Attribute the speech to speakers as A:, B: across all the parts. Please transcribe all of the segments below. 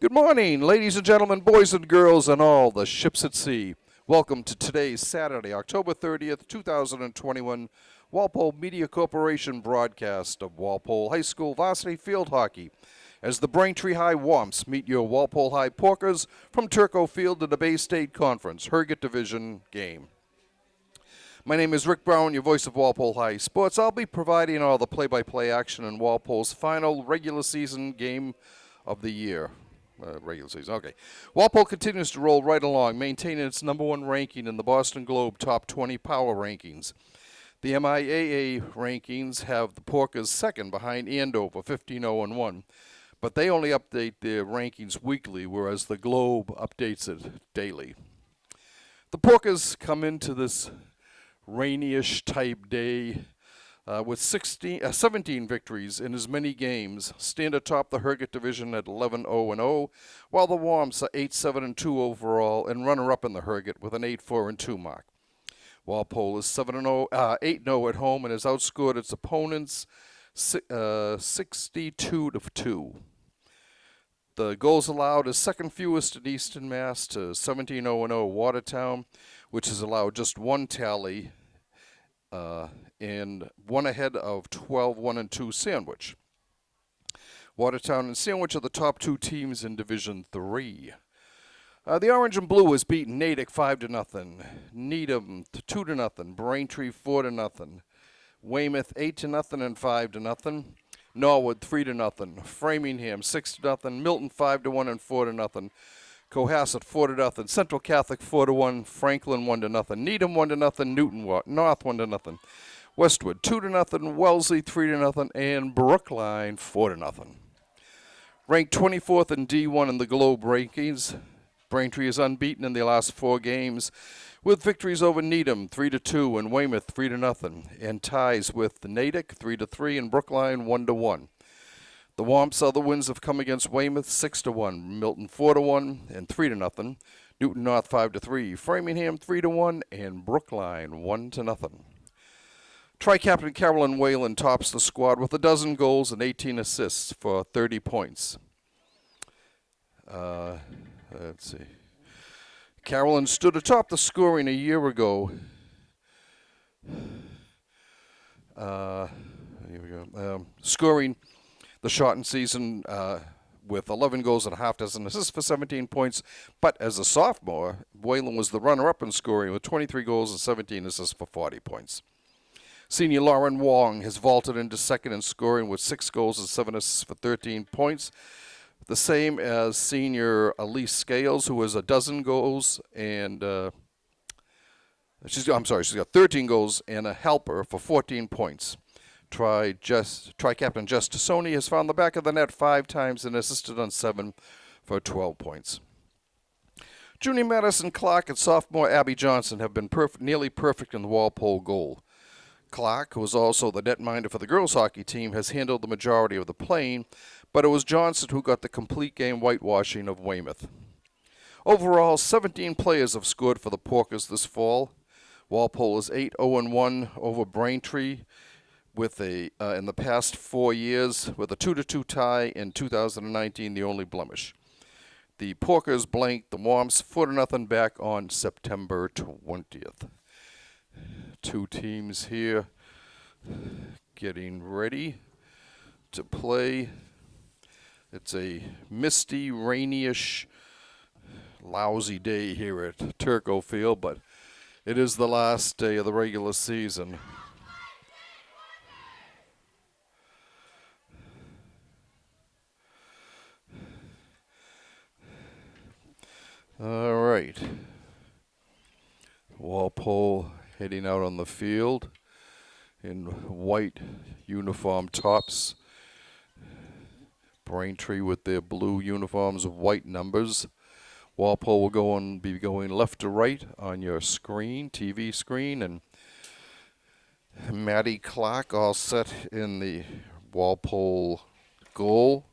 A: Good morning, ladies and gentlemen, boys and girls, and all the ships at sea. Welcome to today's Saturday, October 30th, 2021, Walpole Media Corporation broadcast of Walpole High School Varsity Field Hockey as the Braintree High Womps meet your Walpole High Porkers from Turco Field in the Bay State Conference, Herget Division game. My name is Rick Brown, your voice of Walpole High Sports. I'll be providing all the play-by-play action in Walpole's final regular season game of the year. Regular season, okay. Walpole continues to roll right along, maintaining its number one ranking in the Boston Globe Top 20 Power Rankings. The MIAA rankings have the Porkers second behind Andover, 15-0-1, but they only update their rankings weekly, whereas the Globe updates it daily. The Porkers come into this rainy-ish type day with 17 victories in as many games, stand atop the Herget Division at 11-0-0, while the Womps are 8-7-2 overall and runner-up in the Herget with an 8-4-2 mark. Walpole is 8-0 at home and has outscored its opponents 62-2. The goals allowed is second fewest in Eastern Mass to 17-0-0 Watertown, which has allowed just one tally and one ahead of 12-1-2 Sandwich. Watertown and Sandwich are the top two teams in Division 3. The Orange and Blue has beaten Natick 5-0, Needham 2-0, Braintree 4-0, Weymouth 8-0 and 5-0, Norwood 3-0, Framingham 6-0, Milton 5-1 and 4-0, Cohasset 4-0, Central Catholic 4-1, Franklin 1-0, Needham 1-0, Newton North 1-0, Westwood 2-0, Wellesley 3-0, and Brookline 4-0. Ranked 24th in D1 in the Globe rankings, Braintree is unbeaten in their last four games, with victories over Needham 3-2 and Weymouth 3-0, and ties with Natick 3-3 and Brookline 1-1. The Womps other wins have come against Weymouth 6-1, Milton 4-1 and 3-0, Newton North 5-3, Framingham 3-1, and Brookline 1-0. Tri-Captain Carolyn Whalen tops the squad with 12 goals and 18 assists for 30 points. Let's see. Carolyn stood atop the scoring a year ago. Here we go. Scoring the shortened season with 11 goals and a half dozen assists for 17 points. But as a sophomore, Whalen was the runner-up in scoring with 23 goals and 17 assists for 40 points. Senior Lauren Wong has vaulted into second in scoring with 6 goals and 7 assists for 13 points. The same as senior Elise Scales, who has 12 goals and she's got 13 goals and a helper for 14 points. Tri-Captain Jess Tassoni has found the back of the net 5 times and assisted on 7 for 12 points. Junior Madison Clark and sophomore Abby Johnson have been nearly perfect in the Walpole goal. Clark, who was also the netminder for the girls hockey team, has handled the majority of the playing, but it was Johnson who got the complete game whitewashing of Weymouth. Overall, 17 players have scored for the Porkers this fall. Walpole is 8-0-1 over Braintree with in the past 4 years with a 2-2 tie in 2019, the only blemish. The Porkers blanked the Womps 4-0 back on September 20th. Two teams here getting ready to play. It's a misty, rainy-ish, lousy day here at Turco Field, but it is the last day of the regular season. All right. Walpole heading out on the field in white uniform tops. Braintree with their blue uniforms of white numbers. Walpole will be going left to right on your screen, TV screen, and Maddie Clark all set in the Walpole goal.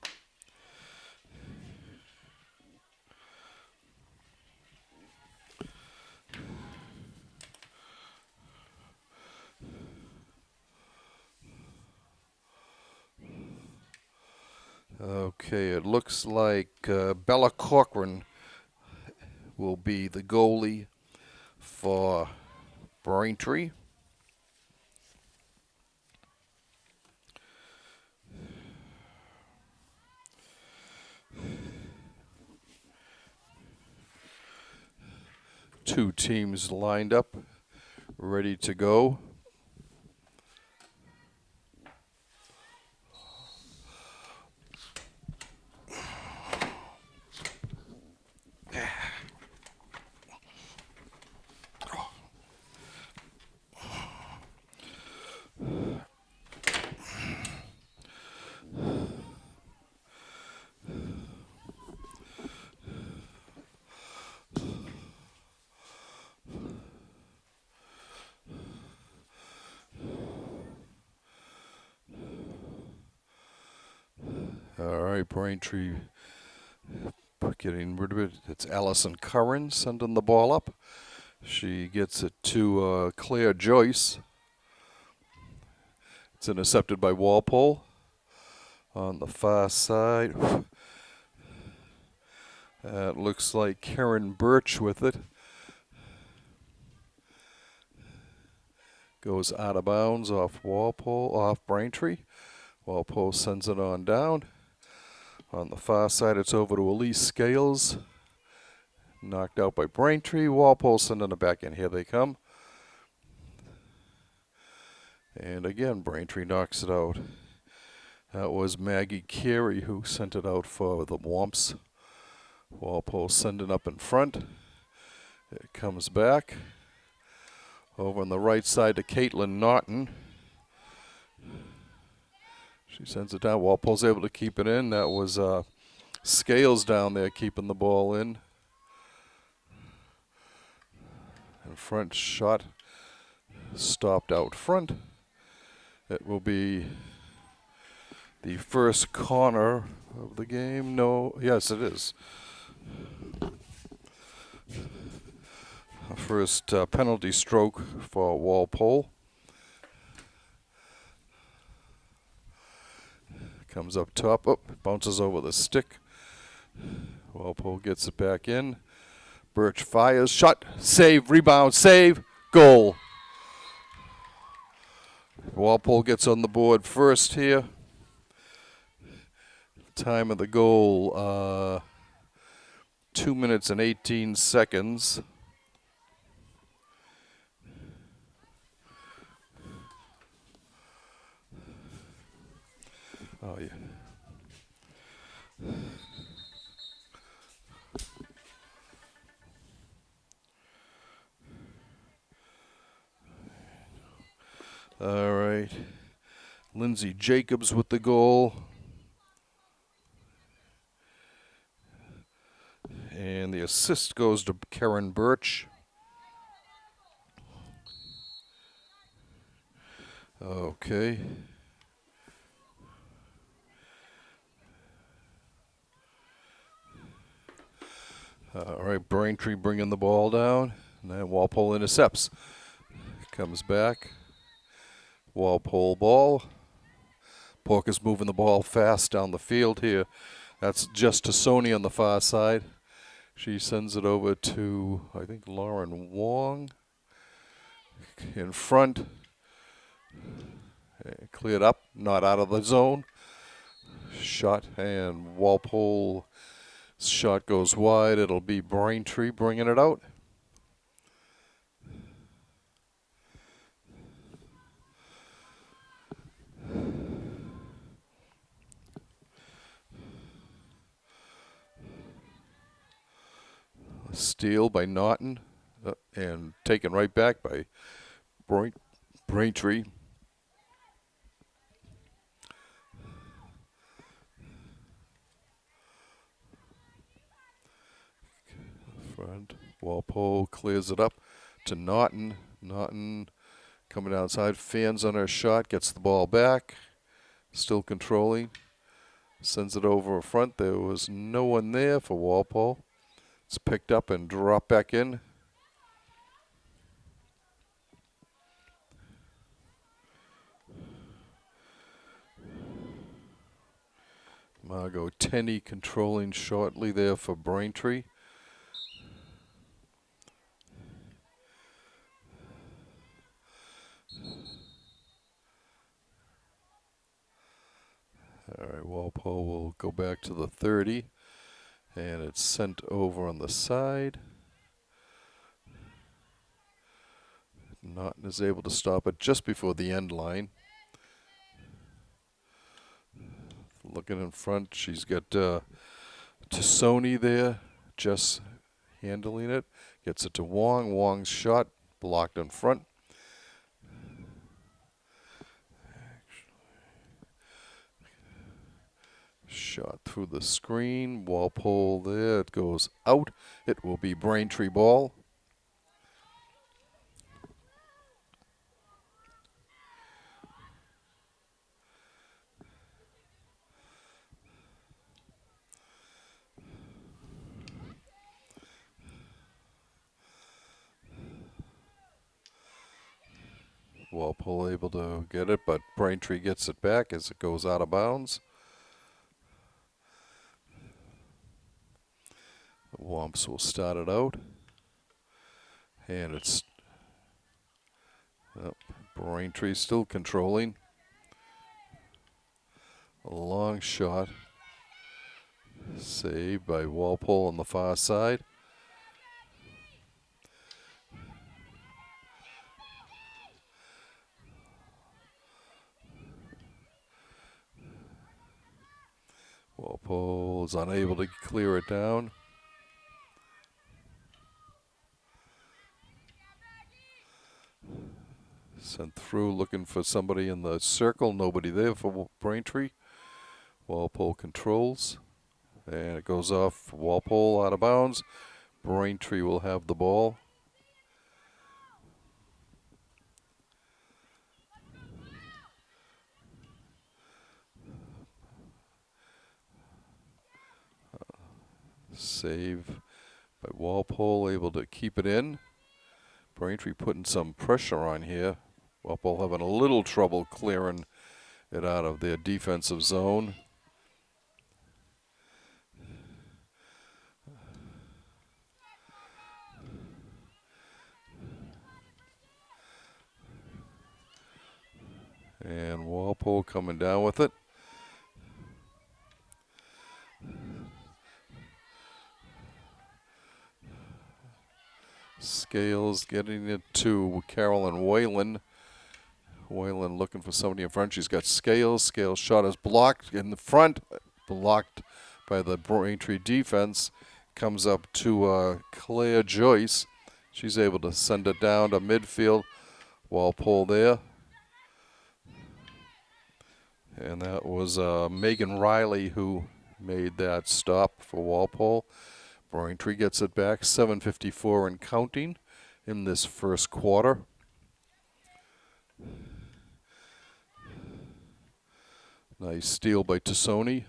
A: Okay, it looks like Bella Corcoran will be the goalie for Braintree. Two teams lined up, ready to go. All right, Braintree getting rid of it. It's Allison Curran sending the ball up. She gets it to Claire Joyce. It's intercepted by Walpole on the far side. It looks like Karen Birch with it. Goes out of bounds off Walpole, off Braintree. Walpole sends it on down. On the far side, it's over to Elise Scales. Knocked out by Braintree. Walpole sending it back in. Here they come. And again, Braintree knocks it out. That was Maggie Carey who sent it out for the Womps. Walpole sending up in front. It comes back. Over on the right side to Caitlin Naughton. She sends it down. Walpole's able to keep it in. That was Scales down there keeping the ball in. In front shot stopped out front. It will be the first corner of the game. No, yes, it is. First penalty stroke for Walpole. Comes up top, bounces over the stick. Walpole gets it back in. Birch fires, shot, save, rebound, save, goal. Walpole gets on the board first here. Time of the goal, 2 minutes and 18 seconds. Oh, yeah. All right. Lindsay Jacobs with the goal. And the assist goes to Karen Birch. Okay. All right, Braintree bringing the ball down. And then Walpole intercepts. Comes back. Walpole ball. Porker's moving the ball fast down the field here. That's just to Sony on the far side. She sends it over to, I think, Lauren Wong. In front. Cleared up, not out of the zone. Shot, and Walpole's shot goes wide. It'll be Braintree bringing it out. Steal by Naughton, and taken right back by Braintree. Front. Walpole clears it up to Naughton. Naughton coming outside, fans on her shot, gets the ball back, still controlling, sends it over front. There was no one there for Walpole. It's picked up and dropped back in. Margot Tenney controlling shortly there for Braintree. All right, Walpole will go back to the 30, and it's sent over on the side. Naughton is able to stop it just before the end line. Looking in front, she's got Tassoni there, just handling it. Gets it to Wong. Wong's shot blocked in front. Shot through the screen. Walpole there. It goes out. It will be Braintree ball. Walpole able to get it, but Braintree gets it back as it goes out of bounds. The Womps will start it out. And it's Braintree still controlling. A long shot. Saved by Walpole on the far side. Walpole is unable to clear it down. Sent through looking for somebody in the circle. Nobody there for Braintree. Walpole controls. And it goes off. Walpole out of bounds. Braintree will have the ball. Save by Walpole, able to keep it in. Braintree putting some pressure on here. Walpole having a little trouble clearing it out of their defensive zone. And Walpole coming down with it. Scales getting it to Carolyn Whalen. Whalen looking for somebody in front. She's got Scales. Scales' shot is blocked in the front. Blocked by the Braintree defense. Comes up to Claire Joyce. She's able to send it down to midfield. Walpole there. And that was Megan Riley who made that stop for Walpole. Braintree gets it back, 7:54 and counting in this first quarter. Nice steal by Tassoni.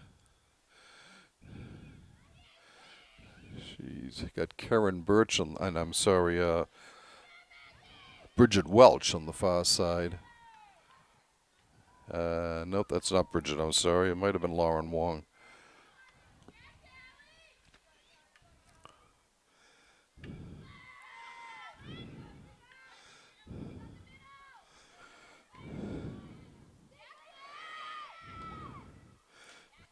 A: She's got Karen Birch and I'm sorry, Bridget Welch on the far side. Nope, that's not Bridget. I'm sorry. It might have been Lauren Wong.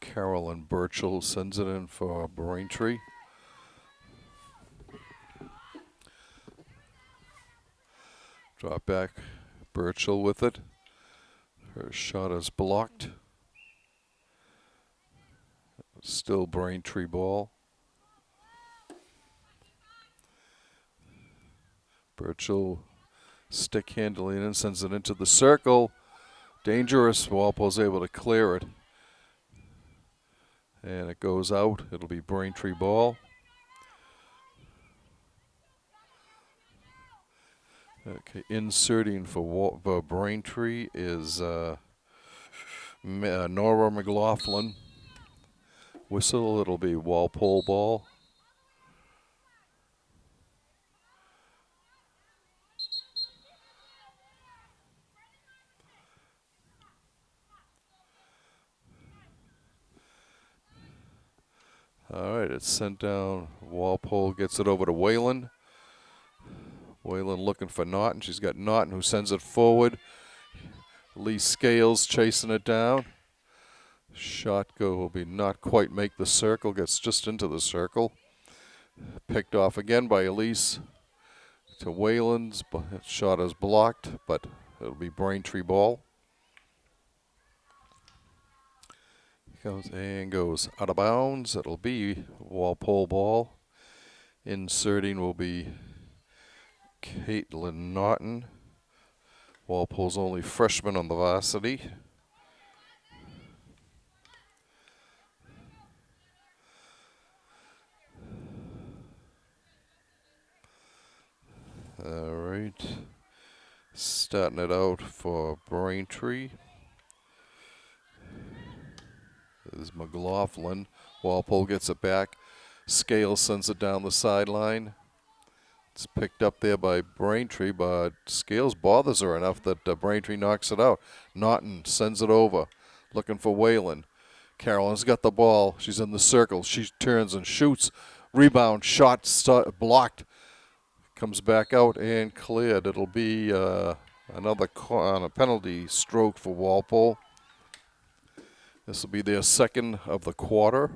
A: Carolyn Burchell sends it in for Braintree. Drop back, Burchell with it. Her shot is blocked. Still Braintree ball. Burchell stick handling and sends it into the circle. Dangerous. Walpole's able to clear it. And it goes out. It'll be Braintree ball. Okay, inserting for Braintree is Nora McLaughlin. Whistle, it'll be Walpole ball. All right, it's sent down. Walpole gets it over to Whalen. Whalen looking for Naughton. She's got Naughton who sends it forward. Lee Scales chasing it down. Shot go will be not quite make the circle. Gets just into the circle. Picked off again by Elise to Whalen's. Shot is blocked, but it'll be Braintree ball. Goes and goes out of bounds. It'll be Walpole ball. Inserting will be Caitlin Naughton. Walpole's only freshman on the varsity. All right. Starting it out for Braintree is McLaughlin. Walpole gets it back. Scales sends it down the sideline. It's picked up there by Braintree, but Scales bothers her enough that Braintree knocks it out. Naughton sends it over, looking for Whalen. Carolyn's got the ball. She's in the circle. She turns and shoots. Rebound, shot blocked. Comes back out and cleared. It'll be another on a penalty stroke for Walpole. This will be their second of the quarter.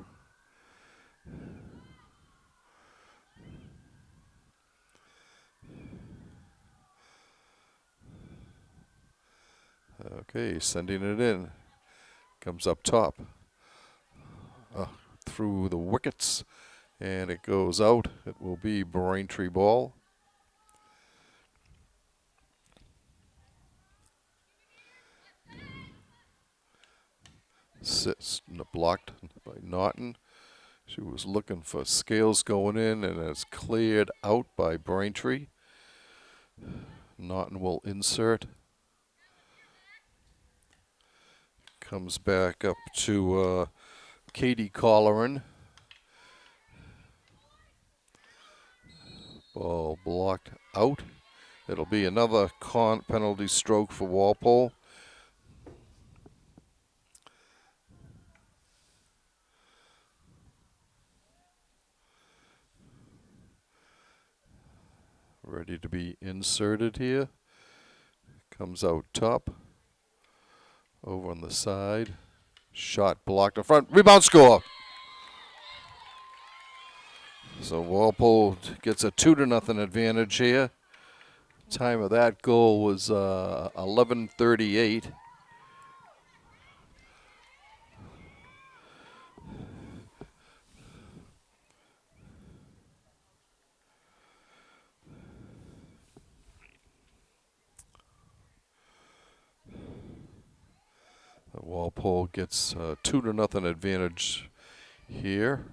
A: Okay, sending it in. Comes up top. Through the wickets. And it goes out. It will be Braintree ball. Sits blocked by Naughton. She was looking for Scales going in, and it's cleared out by Braintree. Naughton will insert. Comes back up to Katie Colleran. Ball blocked out. It'll be another penalty stroke for Walpole. Ready to be inserted here. Comes out top. Over on the side. Shot blocked in front. Rebound score. So Walpole gets a 2-0 advantage here. Time of that goal was 11:38. Walpole gets a 2-0 advantage here.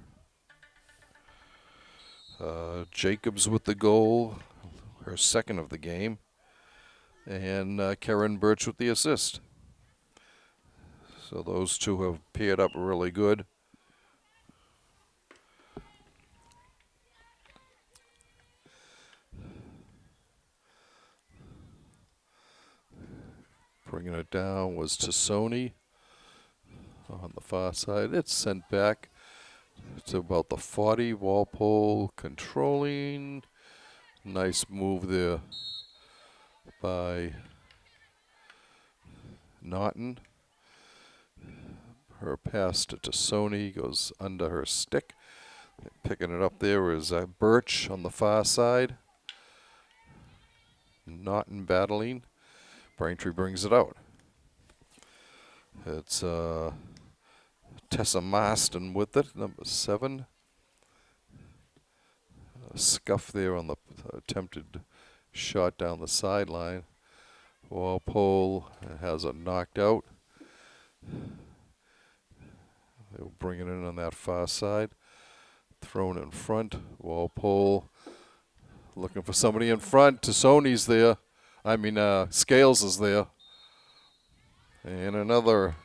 A: Jacobs with the goal, her second of the game, and Karen Birch with the assist. So those two have paired up really good. Bringing it down was Tassoni on the far side. It's sent back to about the 40. Walpole controlling. Nice move there by Naughton. Her pass to Tassoni goes under her stick. Picking it up there is Birch on the far side. Naughton battling. Braintree brings it out. It's Tessa Marston with it, number 7. A scuff there on the attempted shot down the sideline. Walpole has it knocked out. They'll bring it in on that far side. Thrown in front. Walpole looking for somebody in front. Tassoni's there. Scales is there. And another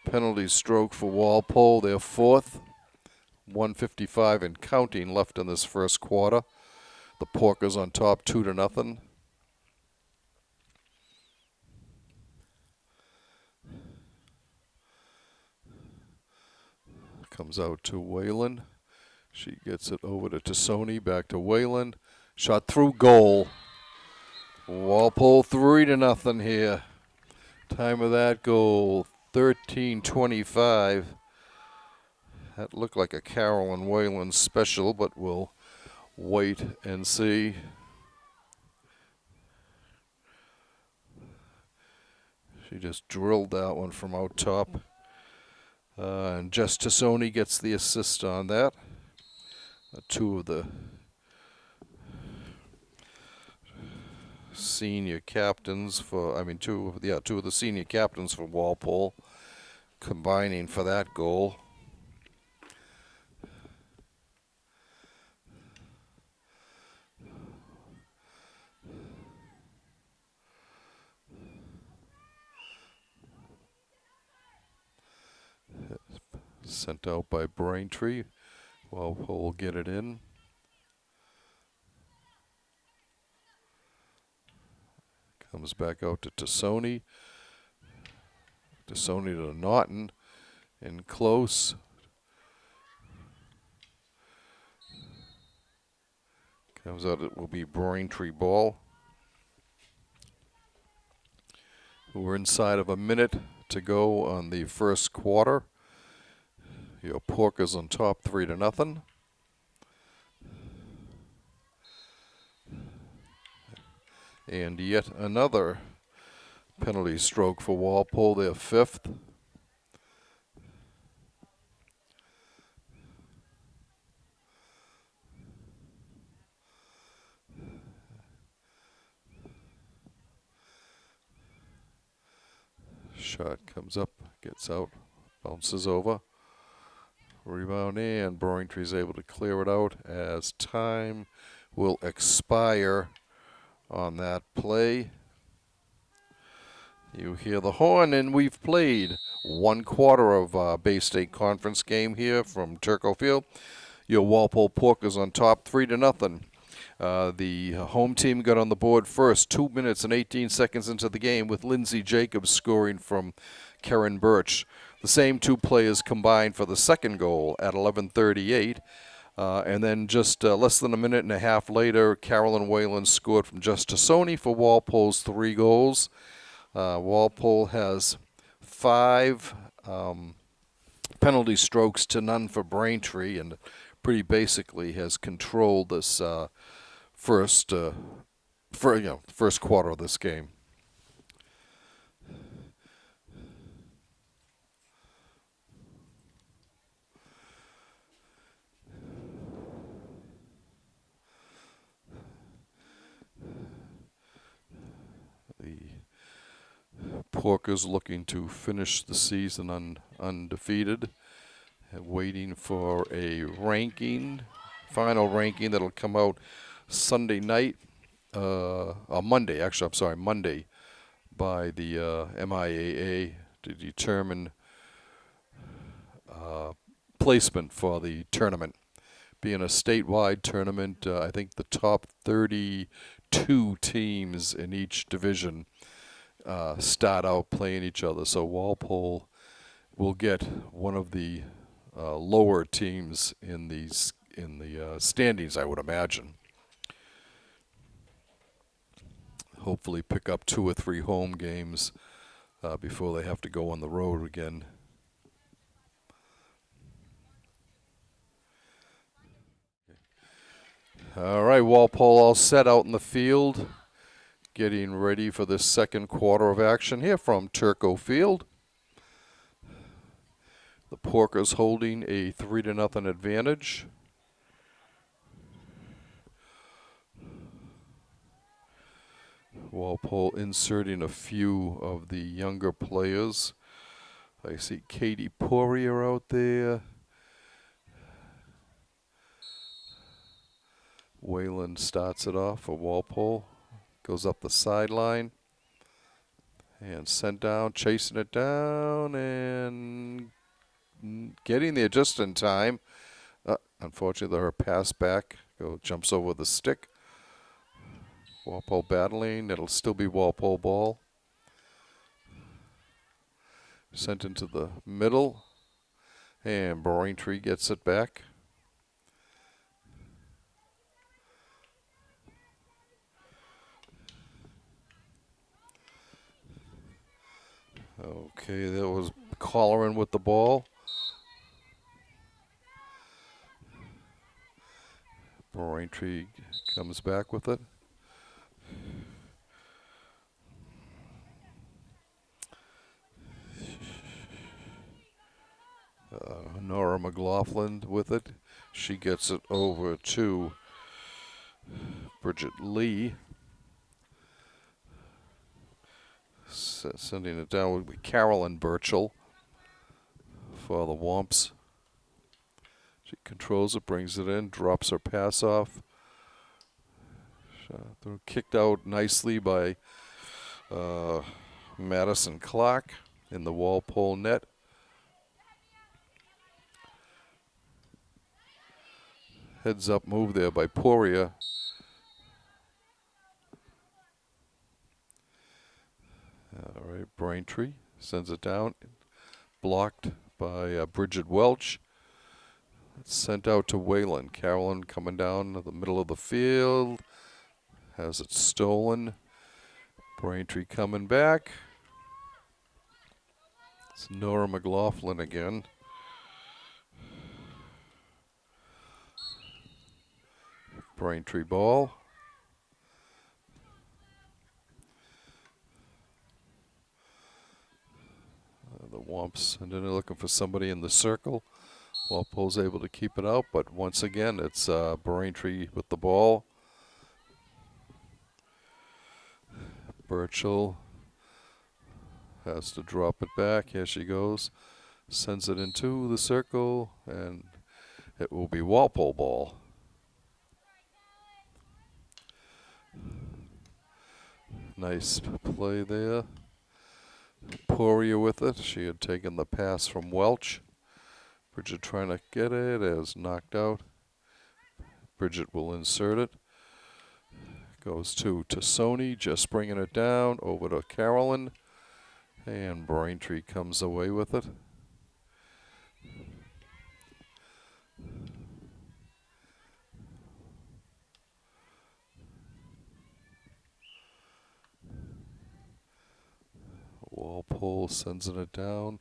A: penalty stroke for Walpole, their fourth. 1:55 and counting left in this first quarter. The Porkers on top 2-0. Comes out to Whalen. She gets it over to Tassoni, back to Wayland. Shot through, goal. Walpole 3-0 here. Time of that goal, 13:25. That looked like a Carolyn Wayland special, but we'll wait and see. She just drilled that one from out top. And Jess Tassoni gets the assist on that. Two of the senior captains for, two of the senior captains for Walpole combining for that goal. Sent out by Braintree. Walpole will get it in. Comes back out to Tassoni. Tassoni to Naughton. In close. Comes out, it will be Braintree ball. We're inside of a minute to go on the first quarter. Your Porkers on top 3-0. And yet another penalty stroke for Walpole, their fifth. Shot comes up, gets out, bounces over. Rebound, and Braintree is able to clear it out as time will expire on that play. You hear the horn, and we've played 1/4 of a Bay State Conference game here from Turco Field. Your Walpole Porkers on top 3-0. The home team got on the board first, 2 minutes and 18 seconds into the game, with Lindsay Jacobs scoring from Karen Birch. The same two players combined for the second goal at 11:38. And then just less than a minute and a half later, Carolyn Wayland scored from Just Tassoni for Walpole's 3 goals. Walpole has 5 penalty strokes to none for Braintree, and pretty basically has controlled this first quarter of this game. The Porkers looking to finish the season undefeated, waiting for a final ranking that'll come out Sunday night, Monday, by the MIAA to determine placement for the tournament. Being a statewide tournament, I think the top 32 teams in each division start out playing each other. So Walpole will get one of the lower teams in the standings, I would imagine. Hopefully pick up 2 or 3 home games before they have to go on the road again. All right, Walpole all set out in the field, getting ready for this second quarter of action here from Turco Field. The Porkers holding a 3-0 advantage. Walpole inserting a few of the younger players. I see Katie Poirier out there. Wayland starts it off for Walpole. Goes up the sideline. And sent down, chasing it down, and getting there just in time. Unfortunately, her pass back jumps over the stick. Walpole battling. It'll still be Walpole ball. Sent into the middle. And Braintree gets it back. Okay, that was Collarin with the ball. Braintree comes back with it. Nora McLaughlin with it. She gets it over to Bridget Lee. Sending it down would be Carolyn Burchell for the Womps. She controls it, brings it in, drops her pass off. Kicked out nicely by Madison Clark in the Walpole net. Heads up move there by Poirier. All right, Braintree sends it down. Blocked by Bridget Welch. It's sent out to Whalen. Carolyn coming down to the middle of the field. Has it stolen. Braintree coming back. It's Nora McLaughlin again. Braintree ball. The Womps, and then they're looking for somebody in the circle. Walpole's able to keep it out, but once again, it's Braintree with the ball. Burchell has to drop it back. Here she goes. Sends it into the circle, and it will be Walpole ball. Nice play there. Poirier with it. She had taken the pass from Welch. Bridget trying to get it as knocked out. Bridget will insert it. Goes to Sony, just bringing it down over to Carolyn. And Braintree comes away with it. Walpole sends it down.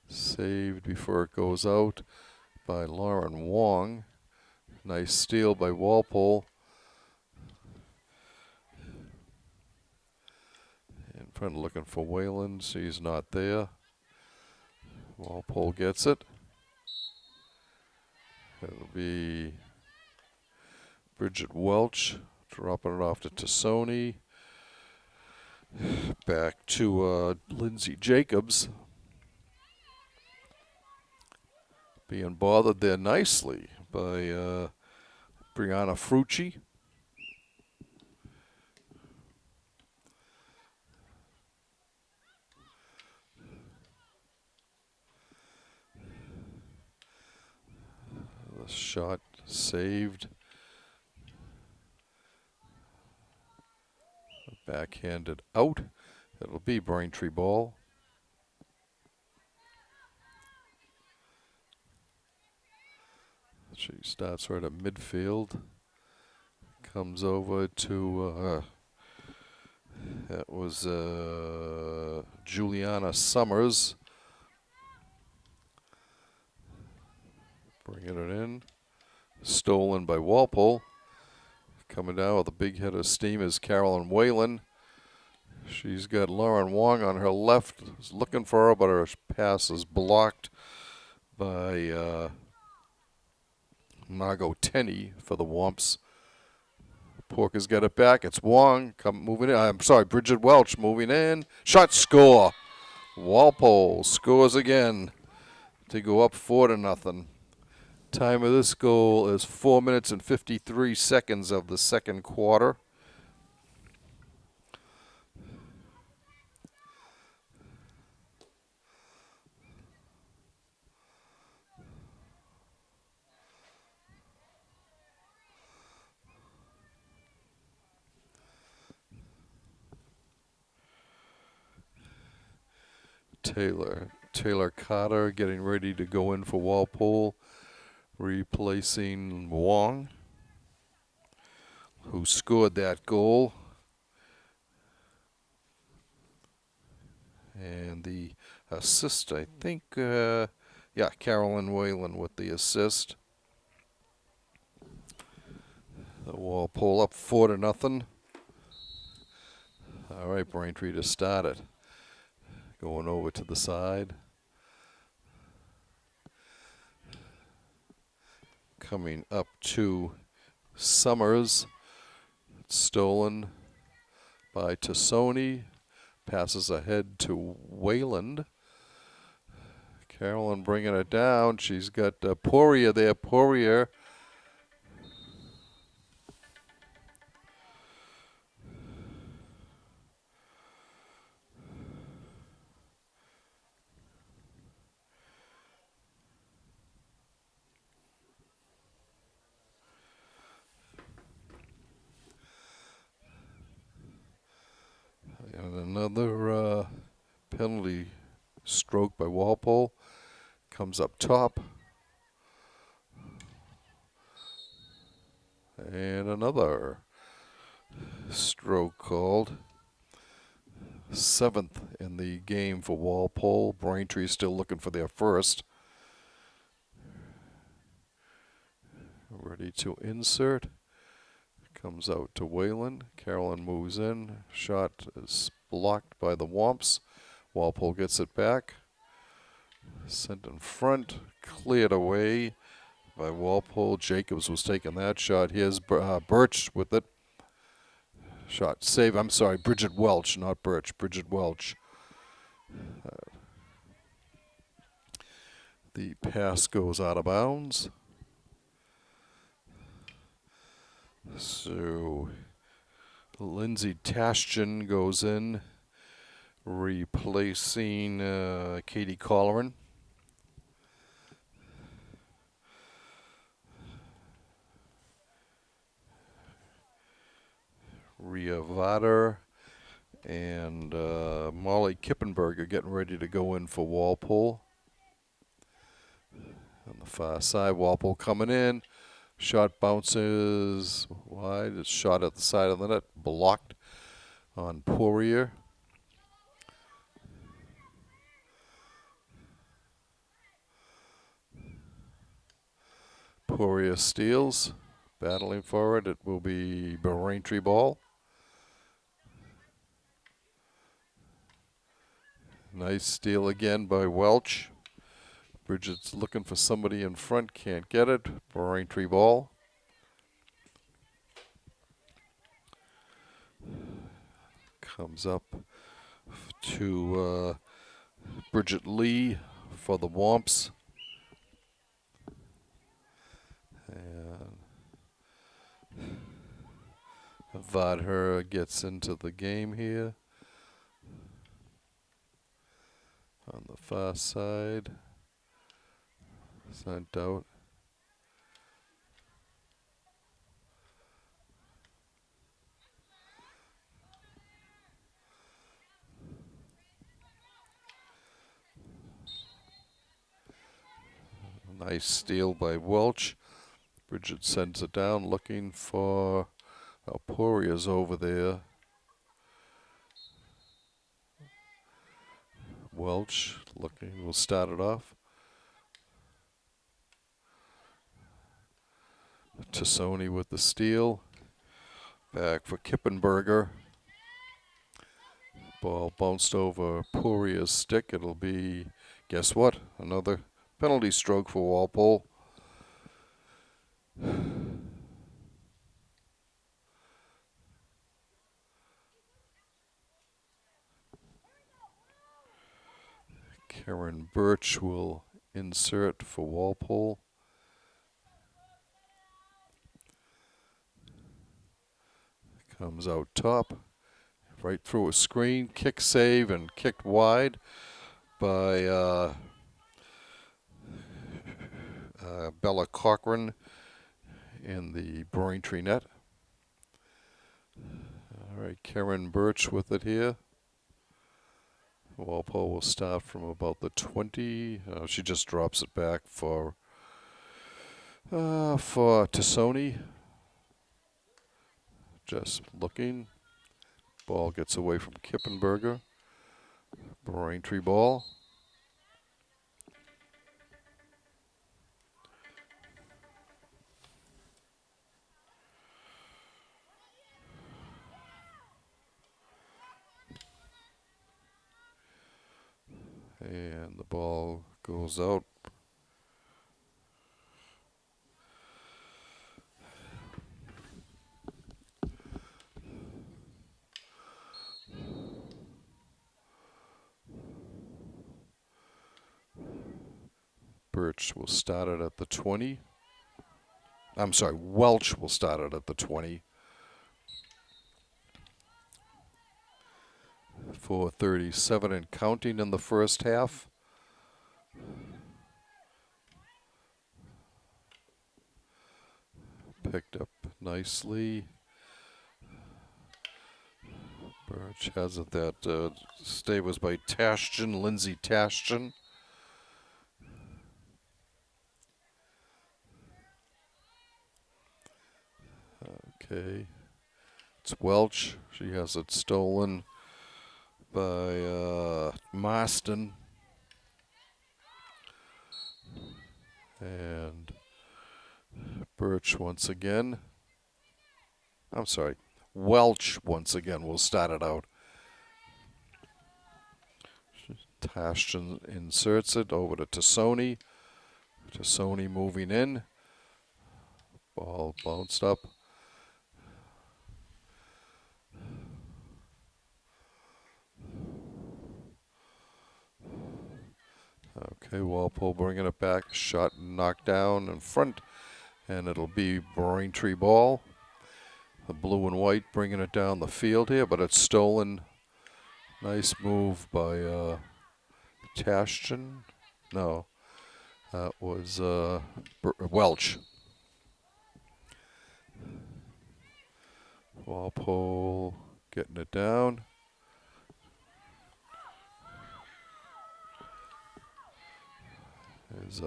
A: Saved before it goes out by Lauren Wong. Nice steal by Walpole. In front looking for Whalen. She's not there. Walpole gets it. It'll be Bridget Welch dropping it off to Tassoni. Back to Lindsay Jacobs. Being bothered there nicely by Brianna Frucci. The shot saved. Backhanded out. It'll be Braintree ball. She starts right at midfield. Comes over to, that was Juliana Summers. Bringing it in. Stolen by Walpole. Coming down with a big head of steam is Carolyn Whalen. She's got Lauren Wong on her left. Is looking for her, but her pass is blocked by Margot Tenney for the Womps. Porker's got it back. It's Wong moving in. I'm sorry, Bridget Welch moving in. Shot, score. Walpole scores again to go up 4-0. Time of this goal is 4 minutes and 53 seconds of the second quarter. Taylor Carter getting ready to go in for Walpole, replacing Wong, who scored that goal. And the assist, I think, Carolyn Whalen with the assist. The Walpole up 4-0. All right, Braintree to start it. Going over to the side. Coming up to Summers. Stolen by Tassoni. Passes ahead to Wayland. Carolyn bringing it down. She's got Poirier there. Poirier. And another penalty stroke by Walpole. Comes up top. And another stroke called. 7th in the game for Walpole. Braintree still looking for their first. Ready to insert. Comes out to Whalen. Carolyn moves in. Shot is blocked by the Womps. Walpole gets it back. Sent in front. Cleared away by Walpole. Jacobs was taking that shot. Here's Birch with it. Shot save. I'm sorry, Bridget Welch, not Birch. Bridget Welch. The pass goes out of bounds. So Lindsay Tashjian goes in, replacing Katie Colleran. Ria Vader and Molly Kippenberger getting ready to go in for Walpole. On the far side, Walpole coming in. Shot bounces wide. It's shot at the side of the net. Blocked on Poirier. Poirier steals. Battling for it. It will be Braintree ball. Nice steal again by Welch. Bridget's looking for somebody in front. Can't get it. Braintree ball. Comes up to Bridget Lee for the Womps. And Vadher gets into the game here. On the far side. Sent out. Nice steal by Welch. Bridget sends it down looking for Poirier's over there. Welch looking, will start it off. Tassoni with the steal. Back for Kippenberger. Ball bounced over Poirier's stick. It'll be, guess what? Another penalty stroke for Walpole. Karen Birch will insert for Walpole. Comes out top, right through a screen, kick save and kicked wide by Bella Cochran in the Braintree net. All right, Karen Birch with it here. Walpole will start from about the 20. She just drops it back for Tassoni. Just looking. Ball gets away from Kippenberger. Braintree ball. And the ball goes out. Birch will start it at the 20. I'm sorry, Welch will start it at the 20. 4:37 and counting in the first half. Picked up nicely. Birch has it. That stay was by Tashjian, Lindsay Tashjian. Okay. It's Welch. She has it stolen by Marston. And Birch once again. I'm sorry. Welch once again will start it out. Tashjian inserts it over to Tassoni. Tassoni moving in. Ball bounced up. Okay, Walpole bringing it back. Shot knocked down in front. And it'll be Braintree ball. The blue and white bringing it down the field here, but it's stolen. Nice move by Tashjian. No, that was Welch. Walpole getting it down. Is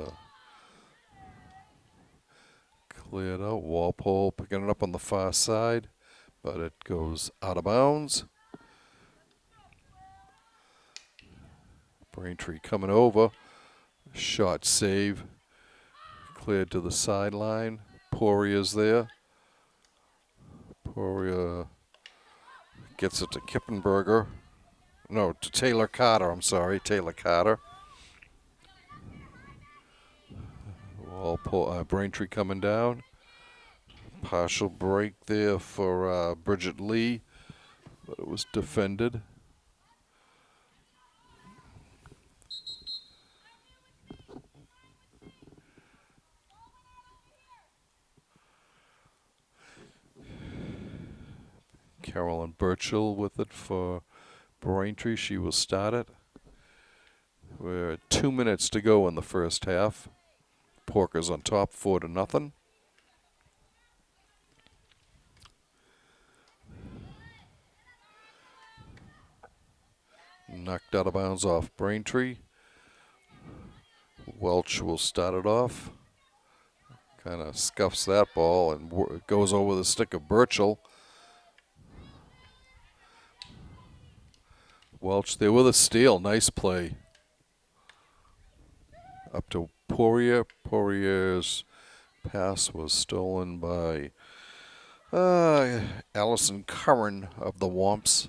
A: cleared out. Walpole picking it up on the far side, but it goes out of bounds. Braintree coming over. Shot save. Cleared to the sideline. Poirier's there. Poirier gets it to Kippenberger. No, to Taylor Carter. I'm sorry, Taylor Carter. Walpole, Braintree coming down. Partial break there for Bridget Lee, but it was defended. Carolyn Burchill with it for Braintree. She will start it. We're at 2 minutes to go in the first half. Porkers on top, 4-0. Knocked out of bounds off Braintree. Welch will start it off. Kind of scuffs that ball and it goes over the stick of Burchill. Welch there with a steal. Nice play. Up to Poirier. Poirier's pass was stolen by Allison Curran of the Womps.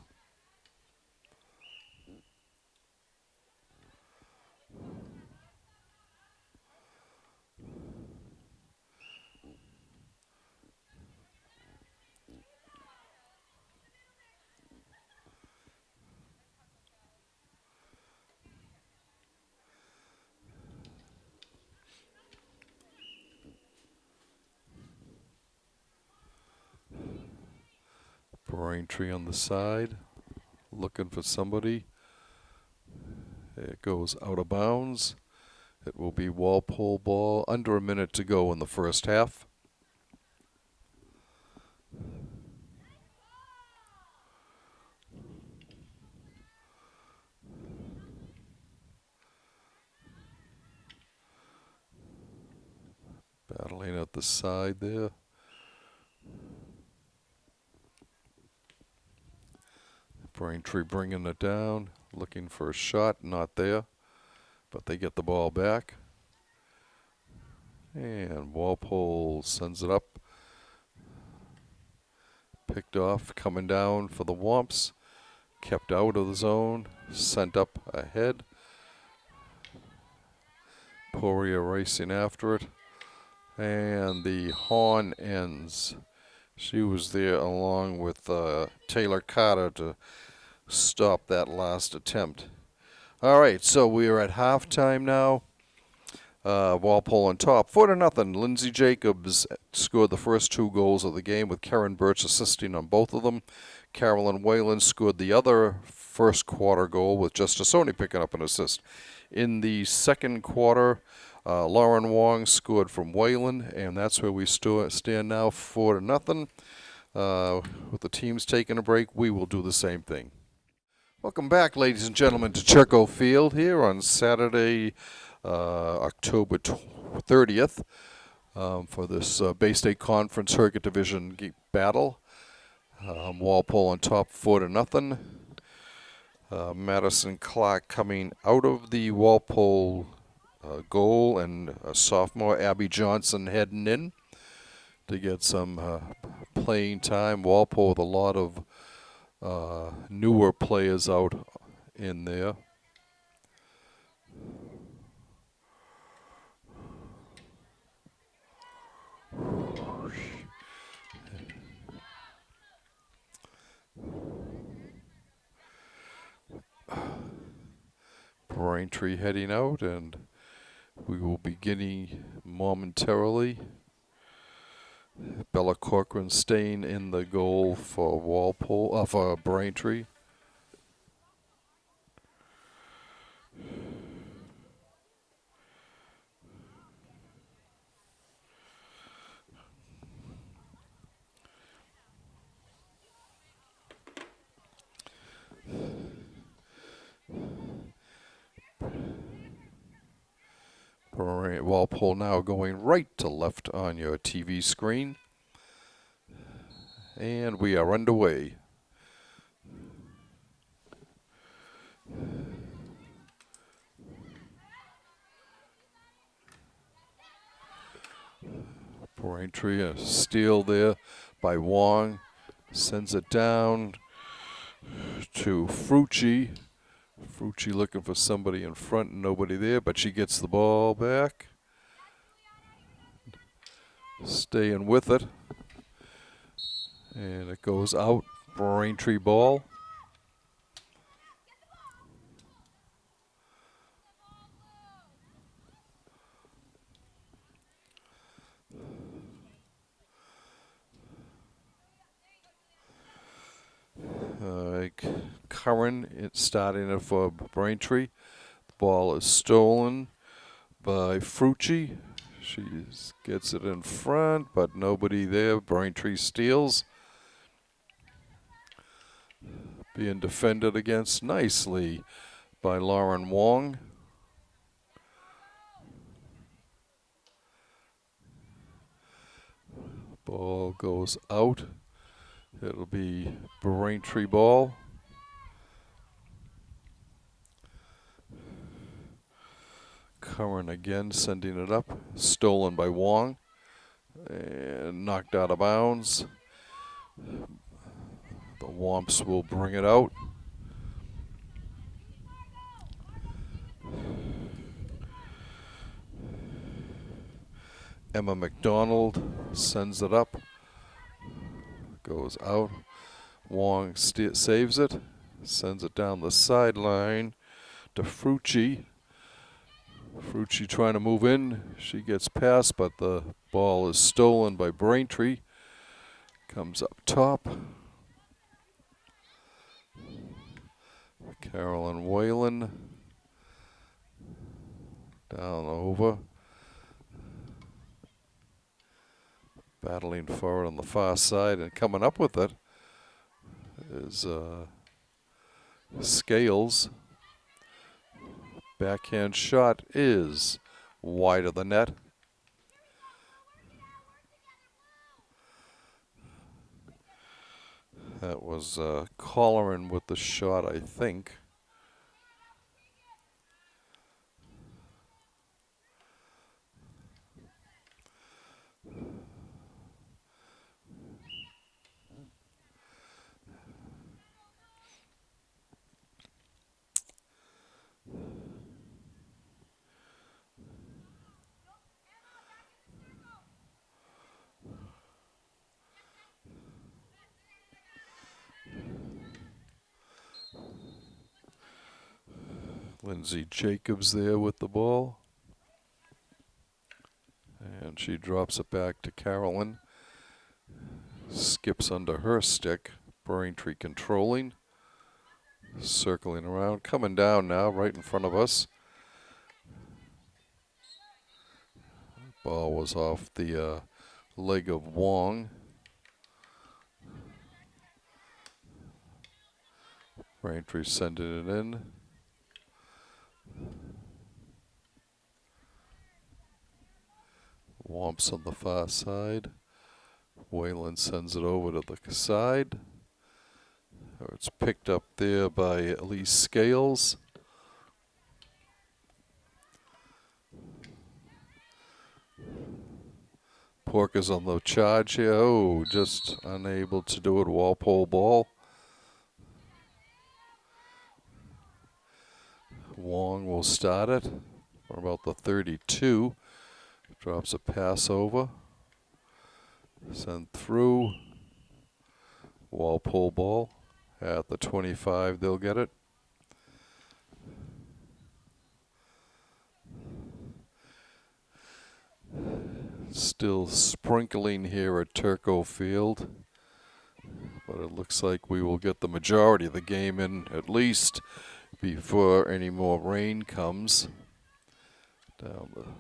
A: Braintree on the side, looking for somebody. It goes out of bounds. It will be Walpole ball. Under a minute to go in the first half. Battling at the side there. Braintree bringing it down. looking for a shot, not there, but they get the ball back. And Walpole sends it up. Picked off, coming down for the Womps. Kept out of the zone, sent up ahead. Poirier racing after it. And the horn ends. She was there along with Taylor Carter to stop that last attempt. All right, so we are at halftime now. Walpole on top, 4-0. Lindsay Jacobs scored the first 2 goals of the game, with Karen Birch assisting on both of them. Carolyn Whalen scored the other first quarter goal, with Justice Sony picking up an assist. In the second quarter, Lauren Wong scored from Whalen, and that's where we stand now, 4-0. With the teams taking a break, we will do the same thing. Welcome back, ladies and gentlemen, to Cherco Field here on Saturday, October 30th, for this Bay State Conference Circuit Division battle. Walpole on top, 4-0. Madison Clark coming out of the Walpole goal, and sophomore Abby Johnson heading in to get some playing time. Walpole with a lot of newer players out in there. Braintree heading out, and we will be beginning momentarily. Bella Corcoran staying in the goal for Walpole, for Braintree. Walpole now going right to left on your TV screen. And we are underway. Braintree, a steal there by Wong. Sends it down to Frucci. Frucci looking for somebody in front, nobody there, but she gets the ball back. Staying with it. And it goes out. Braintree ball. Curran, it's starting it for Braintree. The ball is stolen by Frucci. She gets it in front, but nobody there. Braintree steals. Being defended against nicely by Lauren Wong. Ball goes out. It'll be Braintree ball. Curran again sending it up. Stolen by Wong. And knocked out of bounds. The Womps will bring it out. Emma McDonald sends it up. Goes out. Wong saves it. Sends it down the sideline to Frucci. Frucci trying to move in. She gets past, but the ball is stolen by Braintree. Comes up top. Carolyn Whalen. Down over. Battling forward on the far side, and coming up with it is Scales. Backhand shot is wide of the net. That was Colleran with the shot, I think. Lindsay Jacobs there with the ball. And she drops it back to Carolyn. Skips under her stick. Braintree controlling. Circling around. Coming down now right in front of us. Ball was off the leg of Wong. Braintree sending it in. Womps on the far side. Whalen sends it over to the side. It's picked up there by Elise Scales. Porker's on the charge here. Oh, just unable to do it. Walpole ball. Wong will start it. We're about the 32. Drops a pass over. Sent through. Walpole ball. At the 25, they'll get it. Still sprinkling here at Turco Field. But it looks like we will get the majority of the game in at least before any more rain comes. Down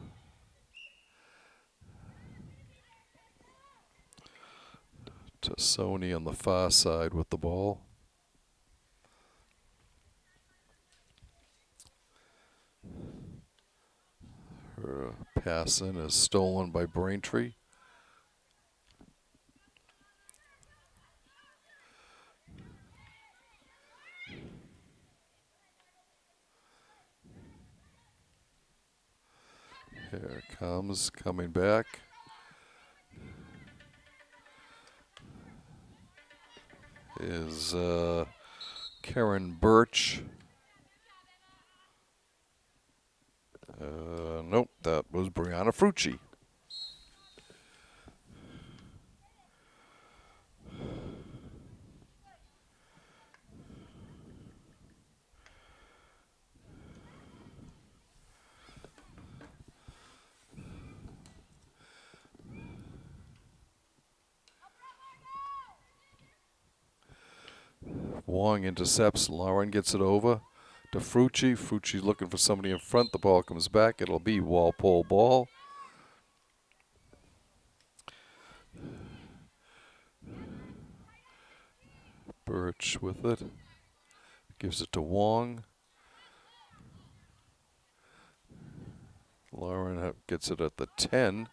A: to Sony on the far side with the ball. Her pass in is stolen by Braintree. Here it comes, coming back. Is Karen Birch. Nope, that was Brianna Frucci. Wong intercepts. Lauren gets it over to Frucci. Frucci's looking for somebody in front. The ball comes back. It'll be Walpole ball. Birch with it. Gives it to Wong. Lauren gets it at the 10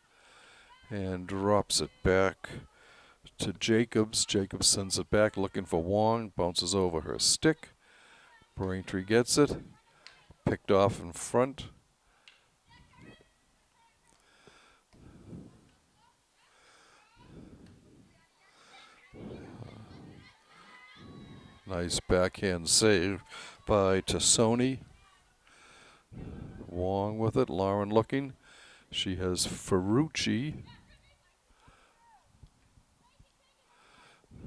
A: and drops it back to Jacobs. Jacobs sends it back looking for Wong. Bounces over her stick. Braintree gets it. Picked off in front. Nice backhand save by Tassoni. Wong with it. Lauren looking. She has Ferrucci.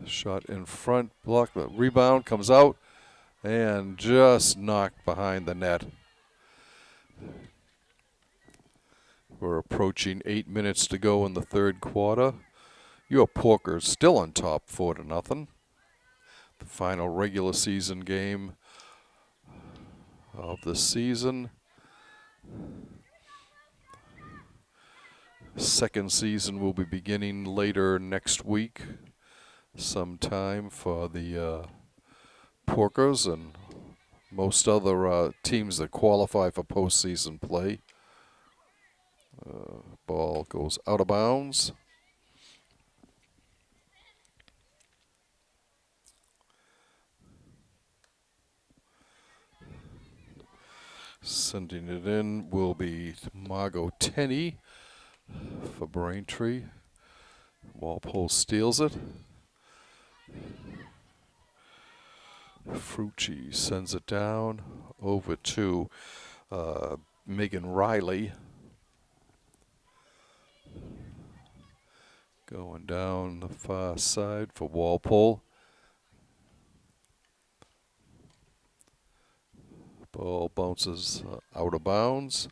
A: Shot in front. Block. The rebound comes out and just knocked behind the net. We're approaching 8 minutes to go in the third quarter. Your Porkers still on top 4-0. The final regular season game of the season. Second season will be beginning later next week, sometime for the Porkers and most other teams that qualify for postseason play. Ball goes out of bounds. Sending it in will be Margot Tenney for Braintree. Walpole steals it. Frucci sends it down over to Megan Riley. Going down the far side for Walpole. Ball bounces out of bounds.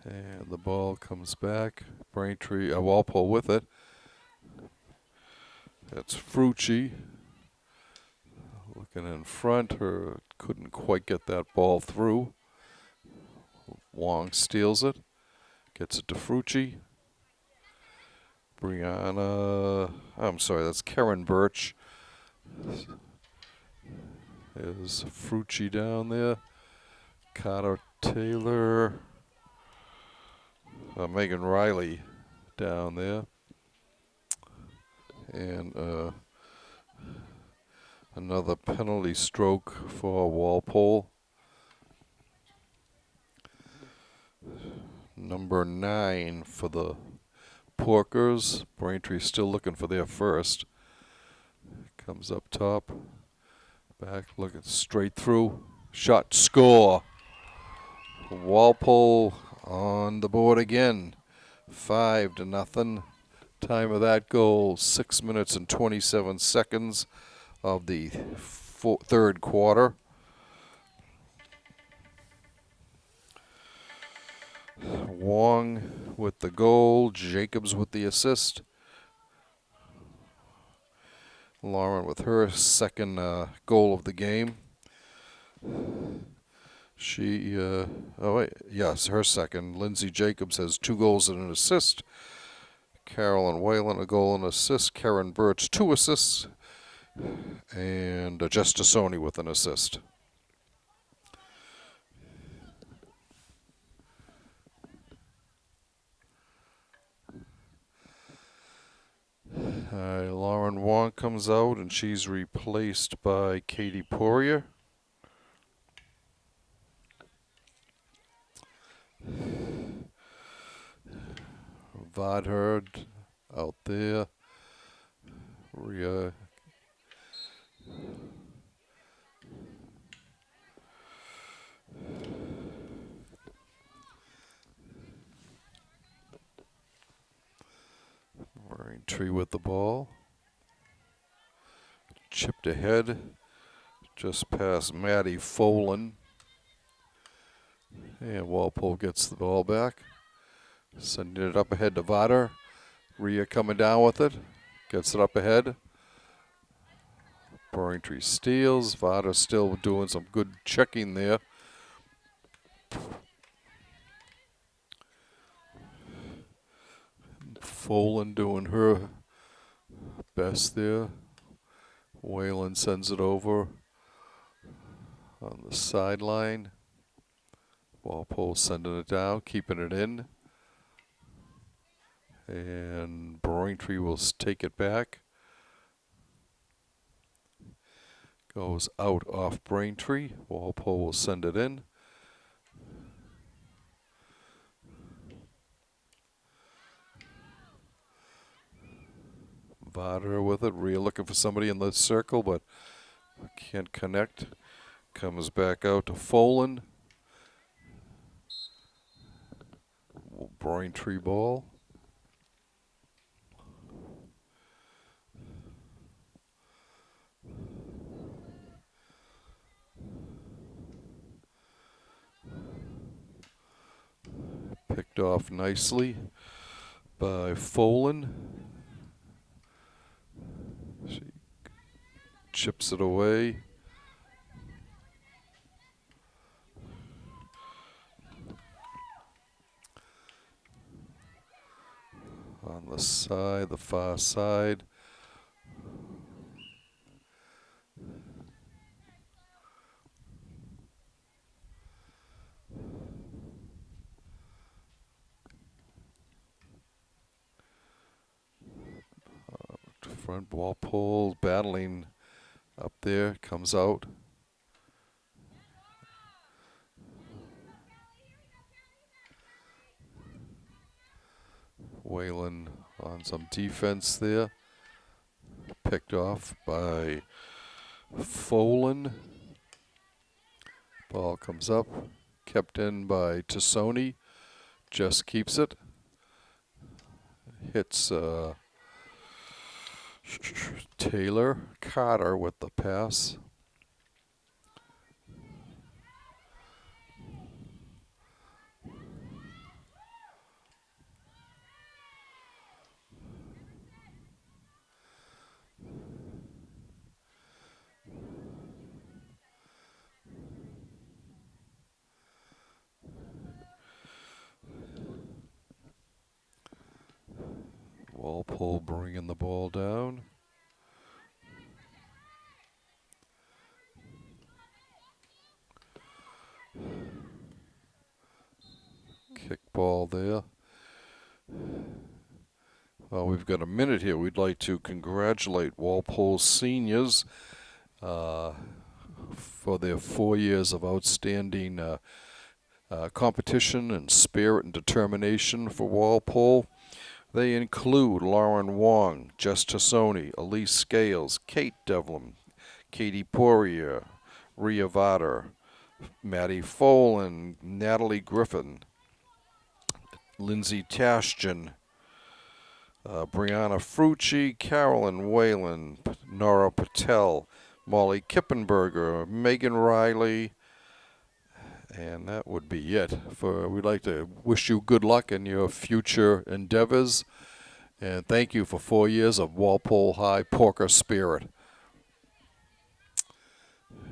A: And the ball comes back. Braintree, Walpole with it. That's Frucci. Looking in front, her couldn't quite get that ball through. Wong steals it. Gets it to Frucci. I'm sorry, that's Karen Birch. There's Frucci down there. Carter Taylor. Megan Riley down there. And another penalty stroke for Walpole. Number 9 for the Porkers. Braintree still looking for their first. Comes up top. Back, looking straight through. Shot, score. Walpole on the board again. 5-0. Time of that goal, 6 minutes and 27 seconds of the third quarter. Wong with the goal, Jacobs with the assist. Lauren with her second goal of the game. Her second. Lindsay Jacobs has 2 goals and an assist. Carolyn Whalen, a goal and assist. Karen Birch, 2 assists. And Jessica Sony with an assist. Lauren Wong comes out, and she's replaced by Katie Poirier. Vodherd out there. Rhea. Braintree with the ball. Chipped ahead. Just past Maddie Folan. And Walpole gets the ball back. Sending it up ahead to Vodder. Rhea coming down with it. Gets it up ahead. Braintree steals. Vodder still doing some good checking there. Folan doing her best there. Whalen sends it over on the sideline. Walpole sending it down, keeping it in. And Braintree will take it back. Goes out off Braintree. Walpole will send it in. Vodder with it. Rhea looking for somebody in the circle, but can't connect. Comes back out to Folan. Braintree ball. Picked off nicely by Folan. She chips it away. On the side, the far side. Front Walpole battling up there, comes out. Whalen on some defense there. picked off by Folan. Ball comes up, kept in by Tassoni. Just keeps it. Hits Taylor. Carter with the pass. Walpole bringing the ball down. Kick ball there. Well, we've got a minute here. We'd like to congratulate Walpole's seniors for their 4 years of outstanding competition and spirit and determination for Walpole. They include Lauren Wong, Jess Tassoni, Elise Scales, Kate Devlin, Katie Poirier, Ria Vader, Maddie Folan, Natalie Griffin, Lindsay Tashjian, Brianna Frucci, Carolyn Whalen, Nora Patel, Molly Kippenberger, Megan Riley, and that would be it. We'd like to wish you good luck in your future endeavors, and thank you for 4 years of Walpole High Porker spirit.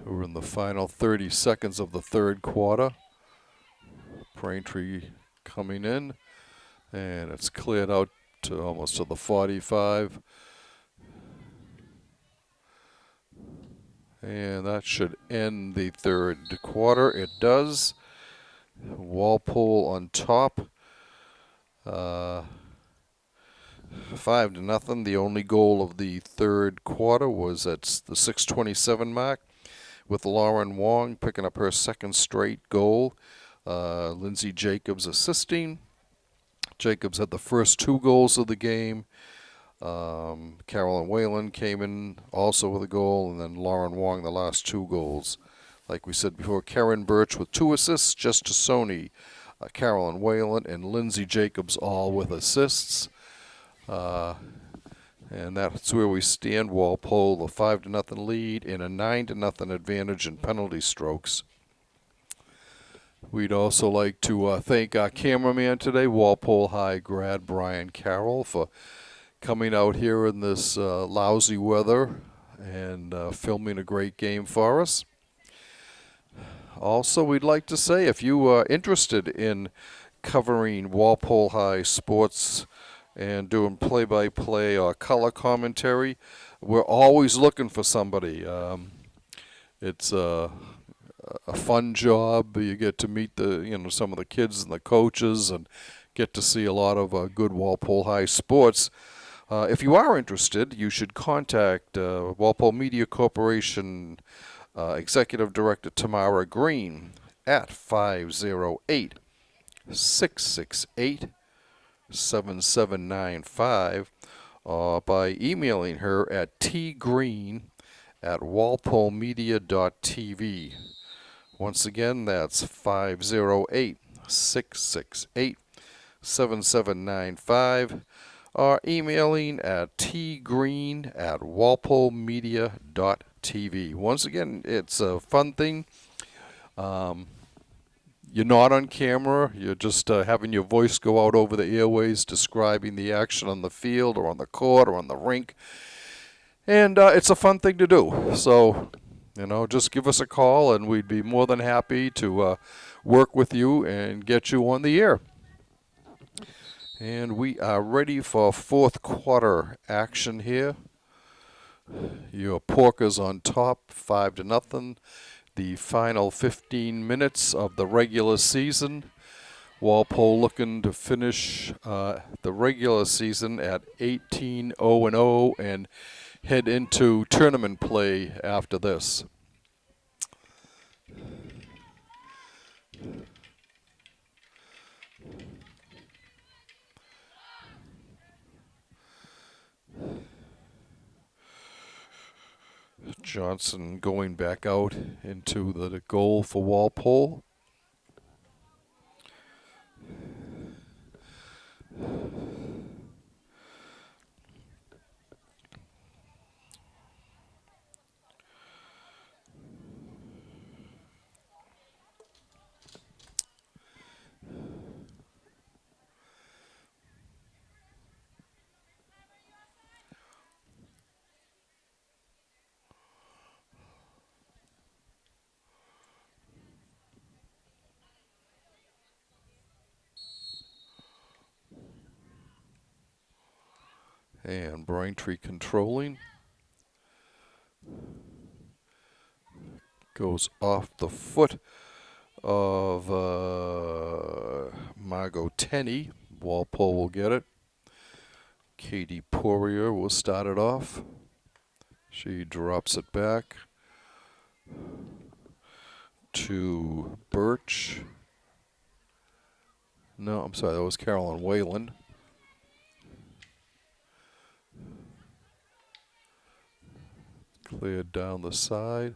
A: We're in the final 30 seconds of the third quarter. Braintree coming in, and it's cleared out to almost to the 45. And that should end the third quarter. It does. Walpole on top. 5-0. The only goal of the third quarter was at the 6:27 mark, with Lauren Wong picking up her second straight goal. Lindsay Jacobs assisting. Jacobs had the first 2 goals of the game. Carolyn Whalen came in also with a goal, and then Lauren Wong the last 2 goals. Like we said before, Karen Birch with 2 assists, Jess Tassoni, Carolyn Whalen, and Lindsay Jacobs all with assists. And that's where we stand. Walpole, a 5-0 lead and a 9-0 advantage in penalty strokes. We'd also like to thank our cameraman today, Walpole High grad Brian Carroll, for coming out here in this lousy weather and filming a great game for us. Also, we'd like to say, if you are interested in covering Walpole High sports and doing play-by-play or color commentary, we're always looking for somebody. It's a fun job. You get to meet some of the kids and the coaches, and get to see a lot of good Walpole High sports. If you are interested, you should contact Walpole Media Corporation Executive Director Tamara Green at 508-668-7795, or by emailing her at tgreen@walpolemedia.tv. Once again, that's 508-668-7795, or emailing at tgreen@walpolemedia.tv. Once again, it's a fun thing. You're not on camera. You're just having your voice go out over the airways, describing the action on the field or on the court or on the rink. And it's a fun thing to do. So, just give us a call, and we'd be more than happy to work with you and get you on the air. And we are ready for fourth quarter action here. Your Porkers on top, 5-0. The final 15 minutes of the regular season. Walpole looking to finish the regular season at 18-0-0 and head into tournament play after this. Johnson going back out into the goal for Walpole. And Braintree controlling. Goes off the foot of Margot Tenney. Walpole will get it. Katie Poirier will start it off. She drops it back to Birch. No, I'm sorry, that was Carolyn Whalen. Cleared down the side.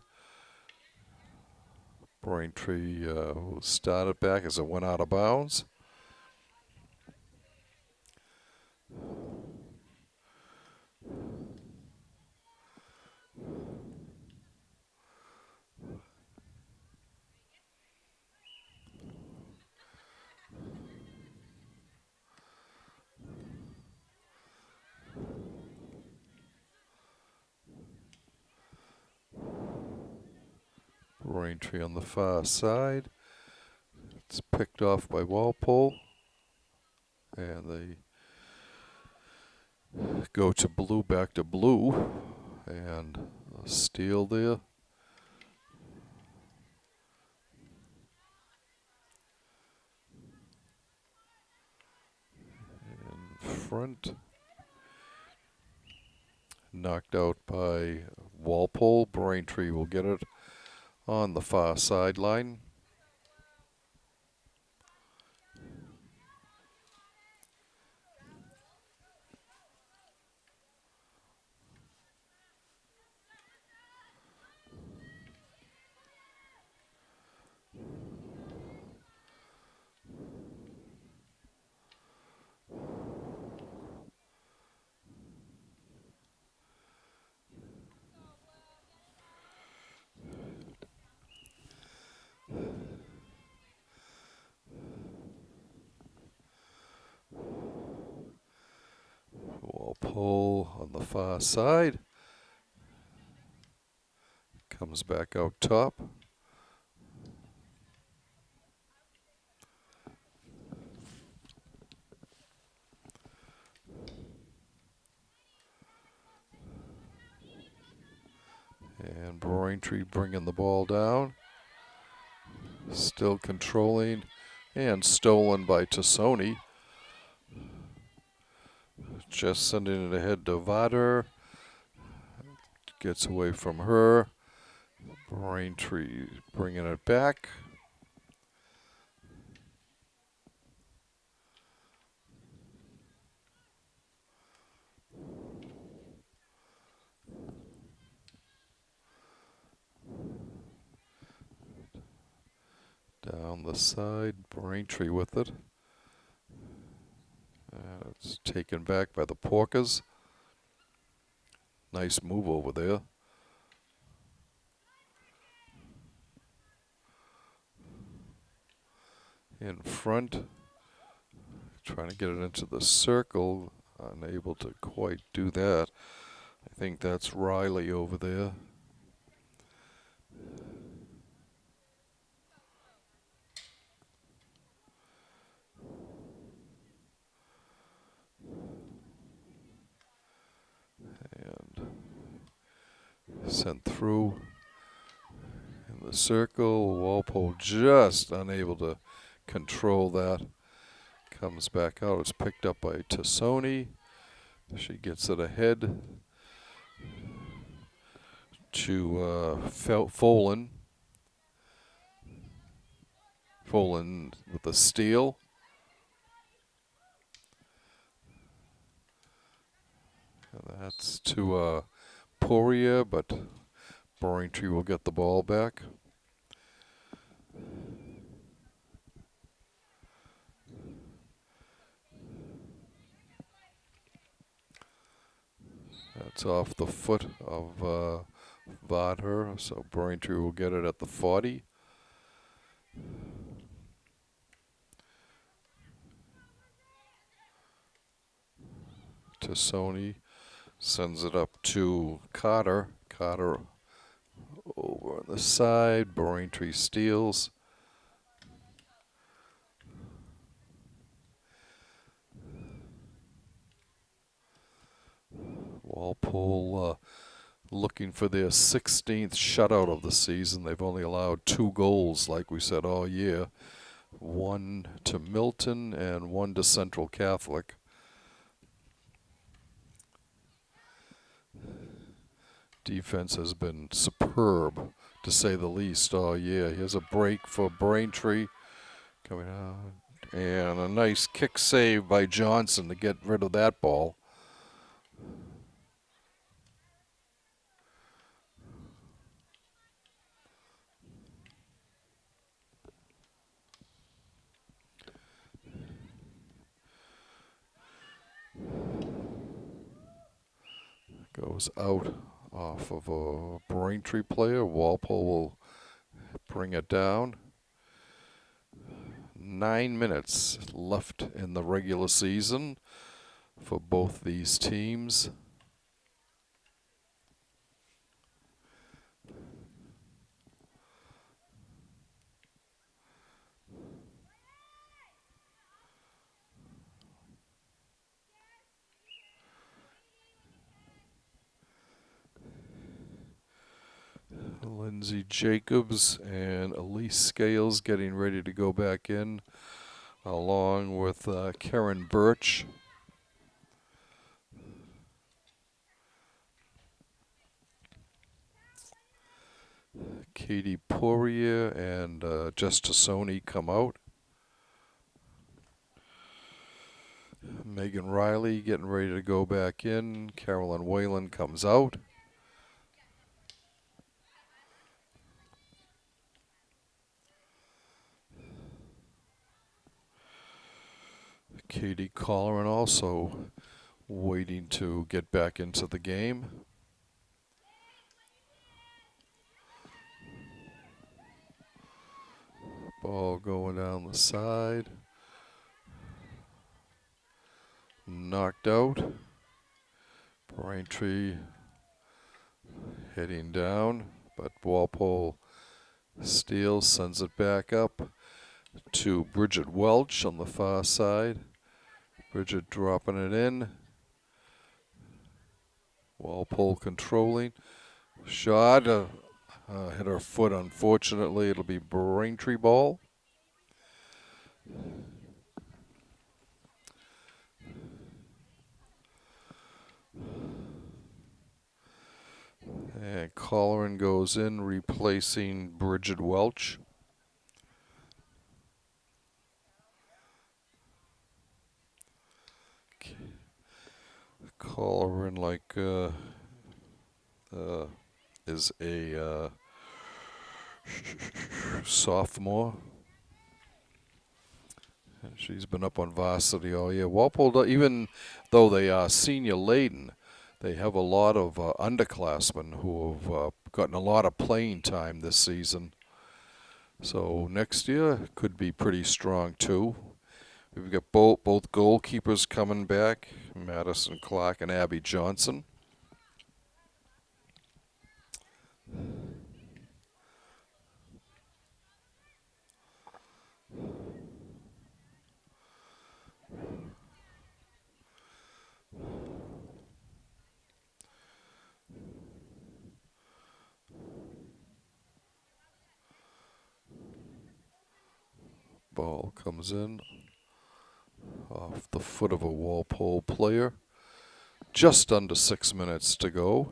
A: Braintree will start it back as it went out of bounds. Braintree on the far side. It's picked off by Walpole. And they go to blue, back to blue. And a steal there. In front. Knocked out by Walpole. Braintree will get it on the far sideline. Walpole on the far side. Comes back out top. And Braintree bringing the ball down. Still controlling and stolen by Tassoni. Just sending it ahead to Vader. Gets away from her. Braintree bringing it back. Down the side, Braintree with it. It's taken back by the Porkers. Nice move over there. In front, trying to get it into the circle. Unable to quite do that. I think that's Riley over there. And sent through in the circle. Walpole just unable to control that. Comes back out. It's picked up by Tassoni. She gets it ahead to Folan. Folan with the steal. And that's to Poirier, but Braintree will get the ball back. That's off the foot of Vodher, so Braintree will get it at the 40. Tassoni sends it up to Carter. Carter over on the side. Braintree steals. Walpole looking for their 16th shutout of the season. They've only allowed 2 goals, like we said, all year. 1 to Milton and 1 to Central Catholic. Defense has been superb, to say the least, all year. Here's a break for Braintree coming out. And a nice kick save by Johnson to get rid of that ball. Goes out off of a Braintree player. Walpole will bring it down. 9 minutes left in the regular season for both these teams. Lindsay Jacobs and Elise Scales getting ready to go back in, along with Karen Birch. Katie Poirier and Jess Tassoni come out. Megan Riley getting ready to go back in. Carolyn Whalen comes out. Katie Colleran also waiting to get back into the game. Ball going down the side. Knocked out. Braintree heading down, but Walpole steals, sends it back up to Bridget Welch on the far side. Bridget dropping it in. Walpole controlling. Shot hit her foot, unfortunately. It'll be Braintree ball. And Colleran goes in, replacing Bridget Welch. Colleran, like, is a sophomore. She's been up on varsity all year. Walpole, even though they are senior laden, they have a lot of underclassmen who have gotten a lot of playing time this season. So next year could be pretty strong too. We've got both goalkeepers coming back, Madison Clark and Abby Johnson. Ball comes in off the foot of a Walpole player. Just under 6 minutes to go.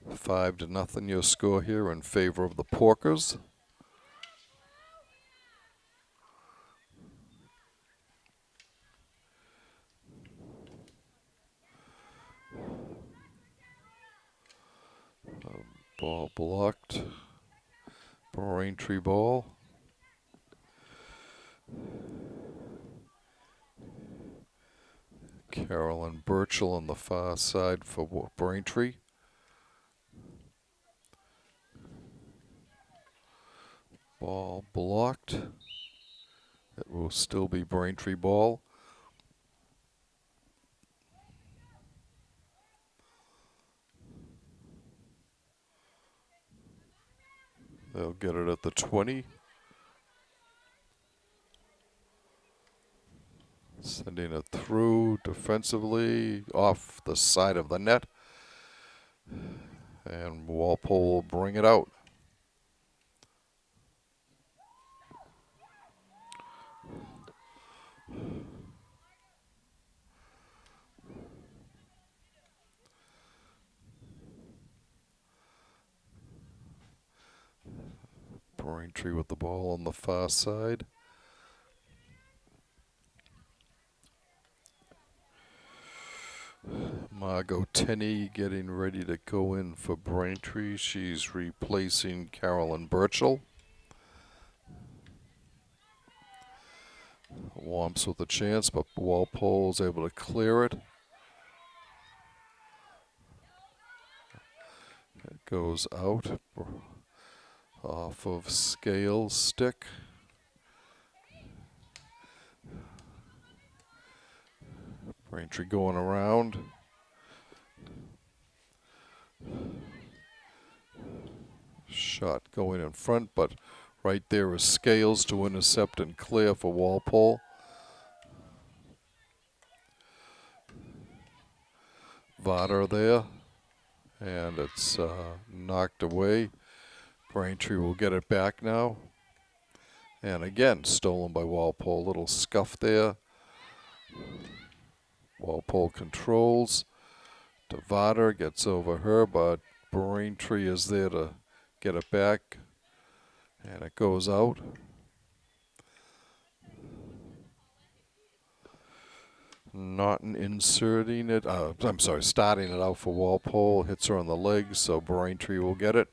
A: 5-0 your score here in favor of the Porkers. Ball blocked. Braintree ball. Carolyn Burchell on the far side for Braintree. Ball blocked. It will still be Braintree ball. They'll get it at the 20. Sending it through defensively off the side of the net. And Walpole will bring it out. Braintree with the ball on the far side. Margot Tenney getting ready to go in for Braintree. She's replacing Carolyn Burchell. Womps with a chance, but Walpole's able to clear it. It goes out off of Scales' stick. Braintree going around. Shot going in front, but right there is Scales to intercept and clear for Walpole. Vader there, and it's knocked away. Braintree will get it back now. And again, stolen by Walpole. Little scuff there. Walpole controls. Vader gets over her, but Braintree is there to get it back. And it goes out. Naughton inserting it. Starting it out for Walpole. Hits her on the legs, so Braintree will get it.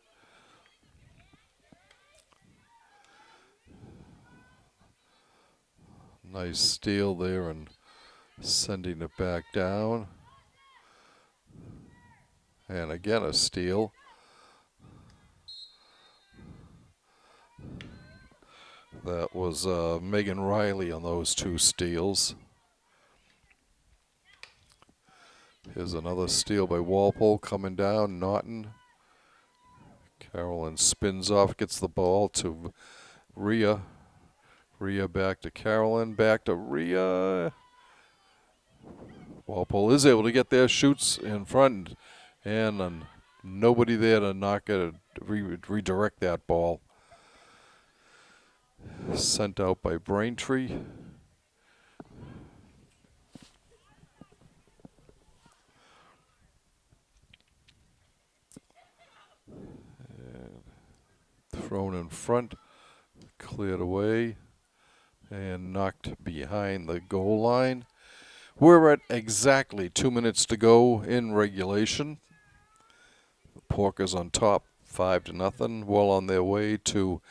A: Nice steal there and sending it back down. And again a steal. That was Megan Riley on those two steals. Here's another steal by Walpole coming down. Naughton. Carolyn spins off, gets the ball to Rhea. Rhea back to Carolyn, back to Rhea. Walpole is able to get there, shoots in front, and nobody there to knock it, redirect that ball. Sent out by Braintree. Thrown in front, cleared away, and knocked behind the goal line. We're at exactly 2 minutes to go in regulation. The Porkers on top, 5-0, well on their way to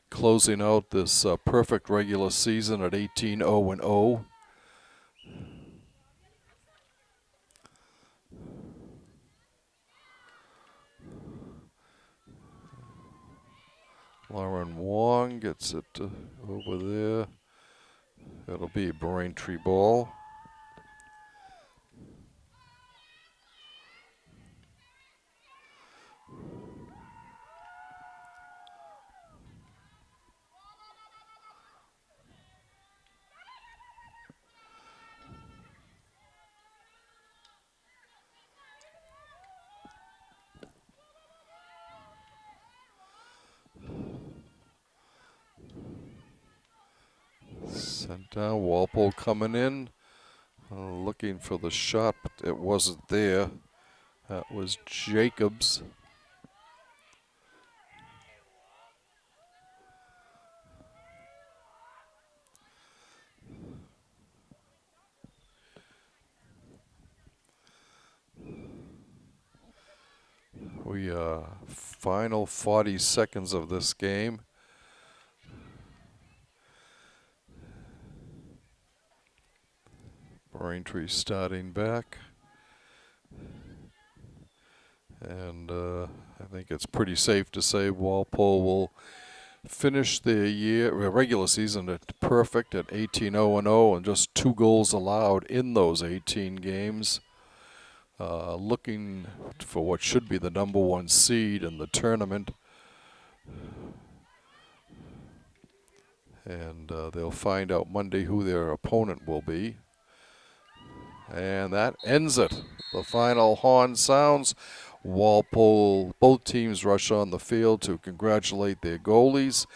A: closing out this perfect regular season at 18-0-0. Lauren Wong gets it over there. It'll be a Braintree ball. Sent down, Walpole coming in, looking for the shot, but it wasn't there. That was Jacobs. We final 40 seconds of this game. Braintree starting back. And I think it's pretty safe to say Walpole will finish their regular season at perfect at 18-0-0 and just 2 goals allowed in those 18 games. Looking for what should be the number 1 seed in the tournament. And they'll find out Monday who their opponent will be. And that ends it. The final horn sounds. Walpole, both teams rush on the field to congratulate their goalies.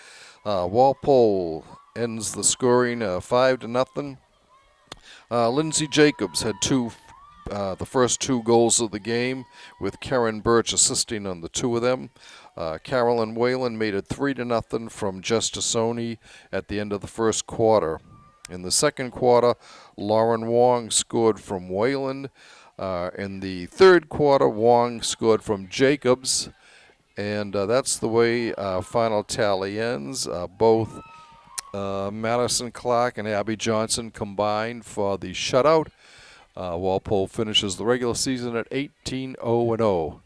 A: Walpole ends the scoring 5-0. Lindsay Jacobs had the first 2 goals of the game, with Karen Birch assisting on the 2 of them. Carolyn Whalen made it 3-0 from Jess Tassoni at the end of the first quarter. In the second quarter, Lauren Wong scored from Whalen. In the third quarter, Wong scored from Jacobs. And that's the way our final tally ends. Both Madison Clark and Abby Johnson combined for the shutout. Walpole finishes the regular season at 18-0-0.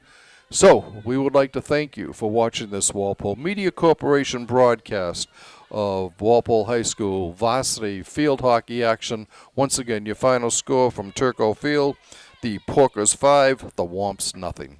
A: So, we would like to thank you for watching this Walpole Media Corporation broadcast of Walpole High School Varsity field hockey action. Once again, your final score from Turco Field, the Porkers 5, the Womps nothing.